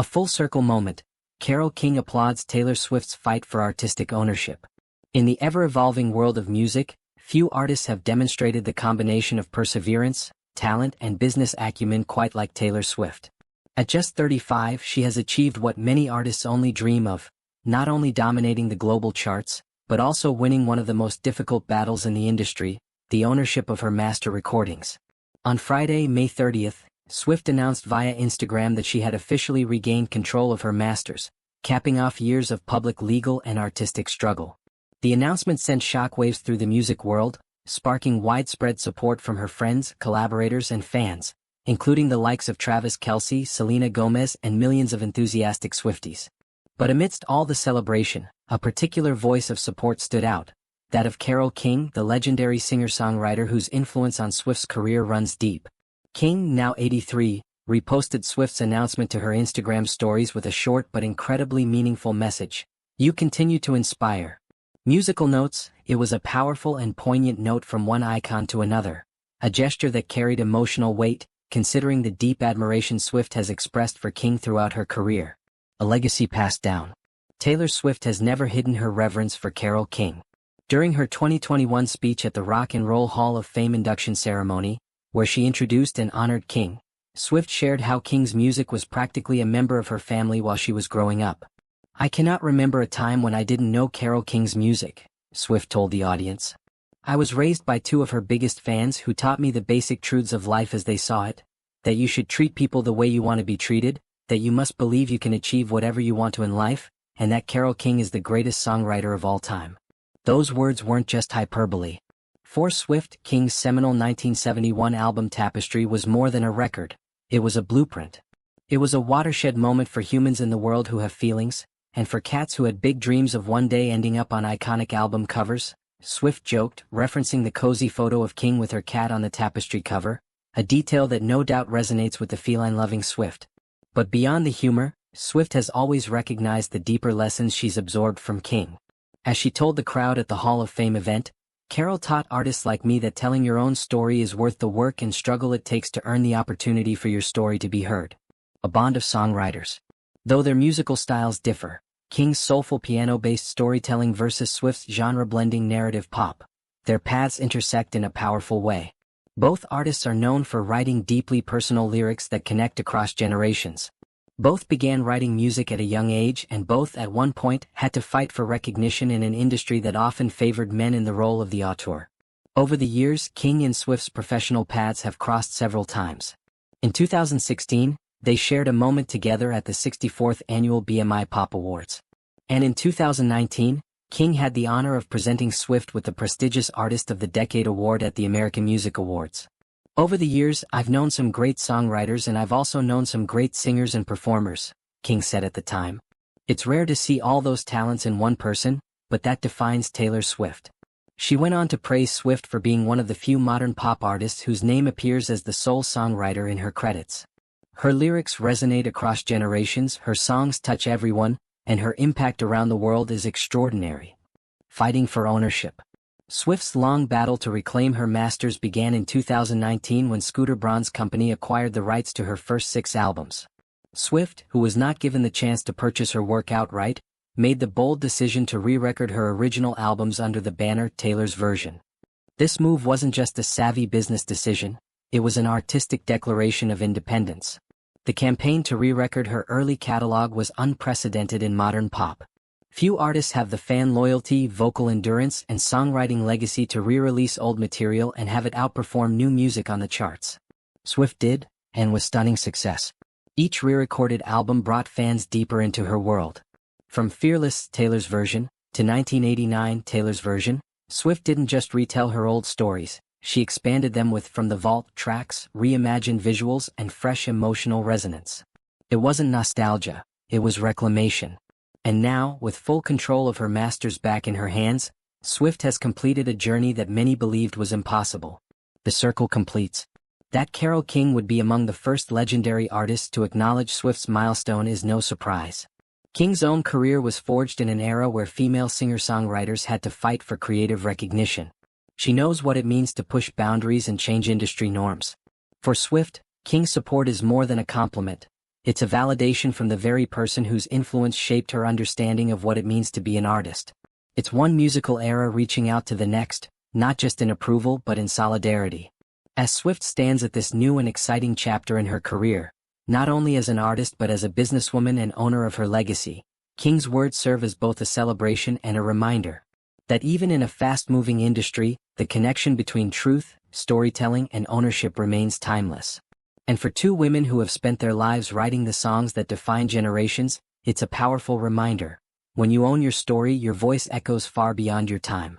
A full-circle moment. Carole King applauds Taylor Swift's fight for artistic ownership. In the ever-evolving world of music, few artists have demonstrated the combination of perseverance, talent, and business acumen quite like Taylor Swift. At just 35, she has achieved what many artists only dream of, not only dominating the global charts, but also winning one of the most difficult battles in the industry, the ownership of her master recordings. On Friday, May 30th, Swift announced via Instagram that she had officially regained control of her masters, capping off years of public legal and artistic struggle. The announcement sent shockwaves through the music world, sparking widespread support from her friends, collaborators, and fans, including the likes of Travis Kelce, Selena Gomez, and millions of enthusiastic Swifties. But amidst all the celebration, a particular voice of support stood out, that of Carole King, the legendary singer-songwriter whose influence on Swift's career runs deep. King, now 83, reposted Swift's announcement to her Instagram stories with a short but incredibly meaningful message. "You continue to inspire." Musical notes. It was a powerful and poignant note from one icon to another, a gesture that carried emotional weight, considering the deep admiration Swift has expressed for King throughout her career. A legacy passed down. Taylor Swift has never hidden her reverence for Carole King. During her 2021 speech at the Rock and Roll Hall of Fame induction ceremony, where she introduced and honored King, Swift shared how King's music was practically a member of her family while she was growing up. "I cannot remember a time when I didn't know Carole King's music," Swift told the audience. "I was raised by two of her biggest fans who taught me the basic truths of life as they saw it, that you should treat people the way you want to be treated, that you must believe you can achieve whatever you want to in life, and that Carole King is the greatest songwriter of all time." Those words weren't just hyperbole. For Swift, King's seminal 1971 album Tapestry was more than a record. It was a blueprint. It was a watershed moment for humans in the world who have feelings, and for cats who had big dreams of one day ending up on iconic album covers, Swift joked, referencing the cozy photo of King with her cat on the Tapestry cover, a detail that no doubt resonates with the feline-loving Swift. But beyond the humor, Swift has always recognized the deeper lessons she's absorbed from King. As she told the crowd at the Hall of Fame event, "Carole taught artists like me that telling your own story is worth the work and struggle it takes to earn the opportunity for your story to be heard." A bond of songwriters. Though their musical styles differ, King's soulful piano-based storytelling versus Swift's genre-blending narrative pop, their paths intersect in a powerful way. Both artists are known for writing deeply personal lyrics that connect across generations. Both began writing music at a young age and both at one point had to fight for recognition in an industry that often favored men in the role of the auteur. Over the years, King and Swift's professional paths have crossed several times. In 2016, they shared a moment together at the 64th Annual BMI Pop Awards. And in 2019, King had the honor of presenting Swift with the prestigious Artist of the Decade award at the American Music Awards. "Over the years, I've known some great songwriters and I've also known some great singers and performers," King said at the time. "It's rare to see all those talents in one person, but that defines Taylor Swift." She went on to praise Swift for being one of the few modern pop artists whose name appears as the sole songwriter in her credits. Her lyrics resonate across generations, her songs touch everyone, and her impact around the world is extraordinary. Fighting for ownership. Swift's long battle to reclaim her masters began in 2019 when Scooter Braun's company acquired the rights to her first 6 albums. Swift, who was not given the chance to purchase her work outright, made the bold decision to re-record her original albums under the banner Taylor's Version. This move wasn't just a savvy business decision, it was an artistic declaration of independence. The campaign to re-record her early catalog was unprecedented in modern pop. Few artists have the fan loyalty, vocal endurance, and songwriting legacy to re-release old material and have it outperform new music on the charts. Swift did, and with stunning success. Each re-recorded album brought fans deeper into her world. From Fearless, Taylor's Version, to 1989, Taylor's Version, Swift didn't just retell her old stories, she expanded them with From the Vault tracks, reimagined visuals, and fresh emotional resonance. It wasn't nostalgia, it was reclamation. And now, with full control of her masters back in her hands, Swift has completed a journey that many believed was impossible. The circle completes. That Carole King would be among the first legendary artists to acknowledge Swift's milestone is no surprise. King's own career was forged in an era where female singer-songwriters had to fight for creative recognition. She knows what it means to push boundaries and change industry norms. For Swift, King's support is more than a compliment. It's a validation from the very person whose influence shaped her understanding of what it means to be an artist. It's one musical era reaching out to the next, not just in approval but in solidarity. As Swift stands at this new and exciting chapter in her career, not only as an artist but as a businesswoman and owner of her legacy, King's words serve as both a celebration and a reminder that even in a fast-moving industry, the connection between truth, storytelling, and ownership remains timeless. And for two women who have spent their lives writing the songs that define generations, it's a powerful reminder. When you own your story, your voice echoes far beyond your time.